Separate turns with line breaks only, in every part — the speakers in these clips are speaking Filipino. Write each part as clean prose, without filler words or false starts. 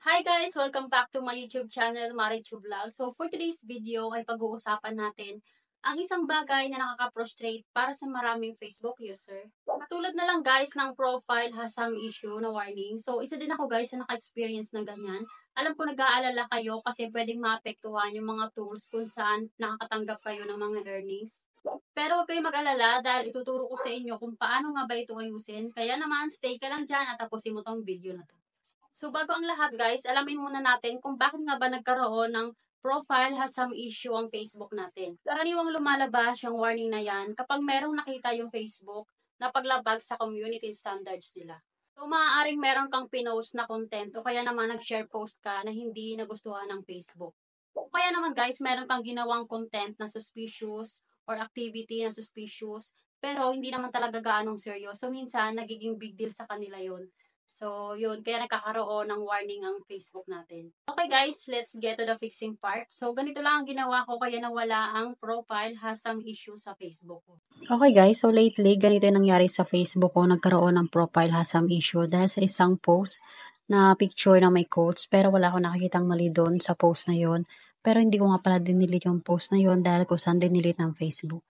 Hi guys! Welcome back to my YouTube channel, Marichu Vlog. So for today's video ay pag-uusapan natin ang isang bagay na nakaka-frustrate para sa maraming Facebook user. Katulad na lang guys ng profile has some issue na warning. So isa din ako guys na naka-experience ng ganyan. Alam ko nag-aalala kayo kasi pwedeng maapektuhan yung mga tools kung saan nakakatanggap kayo ng mga earnings. Pero huwag kayong mag-alala dahil ituturo ko sa inyo kung paano nga ba ito ayusin. Kaya naman stay ka lang dyan at tapusin mo tong video na to. So bago ang lahat guys, alamin muna natin kung bakit nga ba nagkaroon ng profile has some issue ang Facebook natin. Karaniwang lumalabas yung warning na yan kapag merong nakita yung Facebook na paglabag sa community standards nila. So maaaring meron kang pinost na content o kaya naman nag-share post ka na hindi nagustuhan ng Facebook. O kaya naman guys, meron kang ginawang content na suspicious or activity na suspicious pero hindi naman talaga gaanong seryoso. Minsan nagiging big deal sa kanila yon. So, yun. Kaya nagkakaroon ng warning ang Facebook natin. Okay guys, let's get to the fixing part. So, ganito lang ang ginawa ko kaya nawala ang profile has some issue sa Facebook ko.
Okay guys, so lately, ganito yung nangyari sa Facebook ko. Nagkaroon ng profile has some issue dahil sa isang post na picture na may quotes. Pero wala akong nakikitang mali doon sa post na yon. Pero hindi ko nga pala dinelete yung post na yon dahil kung saan dinelete ng Facebook.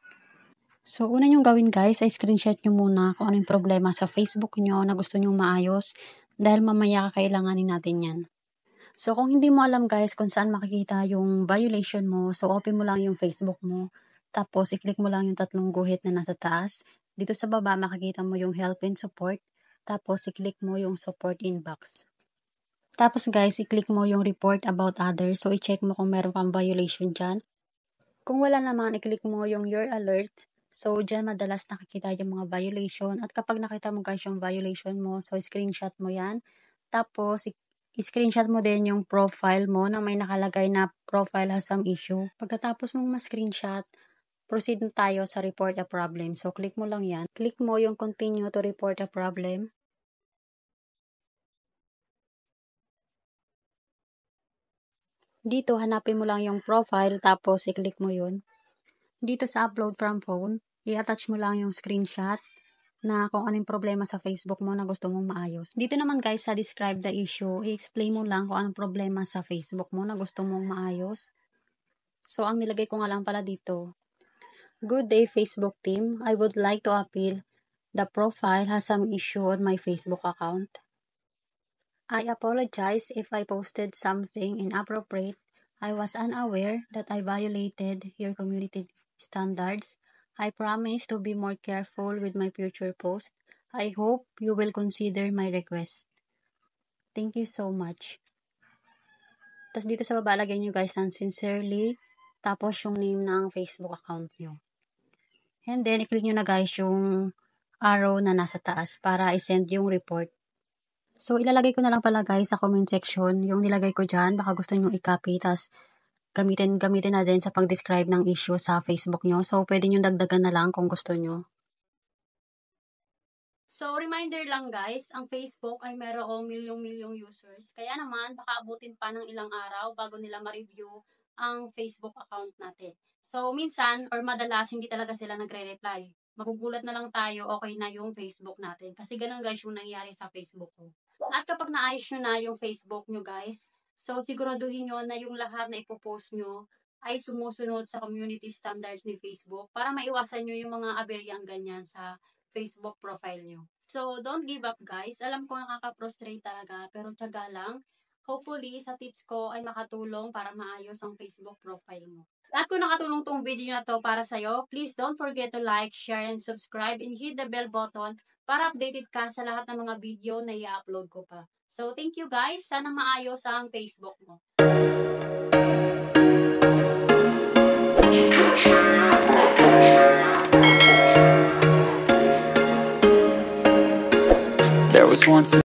So, una nyong gawin guys, ay screenshot nyo muna kung ano yung problema sa Facebook nyo na gusto nyong maayos dahil mamaya kakailanganin natin yan. So, kung hindi mo alam guys kung saan makikita yung violation mo, so open mo lang yung Facebook mo. Tapos, i-click mo lang yung tatlong guhit na nasa taas. Dito sa baba, makikita mo yung help and support. Tapos, i-click mo yung support inbox. Tapos guys, i-click mo yung report about others. So, i-check mo kung meron kang violation dyan. Kung wala naman, i-click mo yung your alert. So, dyan madalas nakikita yung mga violation. At kapag nakita mo guys yung violation mo, so screenshot mo yan. Tapos, i-screenshot mo din yung profile mo na may nakalagay na profile has some issue. Pagkatapos mong ma-screenshot, proceed na tayo sa report a problem. So, click mo lang yan. Click mo yung continue to report a problem. Dito, hanapin mo lang yung profile, tapos i-click mo yun. Dito sa upload from phone, i-attach mo lang yung screenshot na kung anong problema sa Facebook mo na gusto mong maayos. Dito naman guys, sa describe the issue, i-explain mo lang kung anong problema sa Facebook mo na gusto mong maayos. So, ang nilagay ko nga lang pala dito, good day Facebook team, I would like to appeal. The profile has some issue on my Facebook account. I apologize if I posted something inappropriate. I was unaware that I violated your community standards. I promise to be more careful with my future posts. I hope you will consider my request. Thank you so much. Tapos dito sa baba, lagay nyo guys ng sincerely, tapos yung name ng Facebook account nyo. And then, i-click nyo na guys yung arrow na nasa taas para i-send yung report. So, ilalagay ko na lang pala guys sa comment section yung nilagay ko dyan. Baka gusto nyo i-copy, tas gamitin na din sa pag-describe ng issue sa Facebook nyo. So, pwede nyo dagdagan na lang kung gusto nyo.
So, reminder lang guys, ang Facebook ay merong milyong-milyong users. Kaya naman, baka abutin pa ng ilang araw bago nila ma-review ang Facebook account natin. So, minsan or madalas, hindi talaga sila nagre-reply. Magugulat na lang tayo, okay na yung Facebook natin. Kasi ganun guys yung nangyari sa Facebook ko. At kapag naayos nyo na yung Facebook nyo guys, so siguraduhin nyo na yung lahat na ipopost nyo ay sumusunod sa community standards ni Facebook para maiwasan nyo yung mga aberyang ganyan sa Facebook profile nyo. So don't give up guys. Alam ko nakaka-frustrate talaga pero tiyaga lang. Hopefully sa tips ko ay makatulong para maayos ang Facebook profile mo. At kung nakatulong tong video na to para sa'yo, please don't forget to like, share, and subscribe and hit the bell button para updated ka sa lahat ng mga video na i-upload ko pa. So, thank you guys. Sana maayos ang Facebook mo.
There was once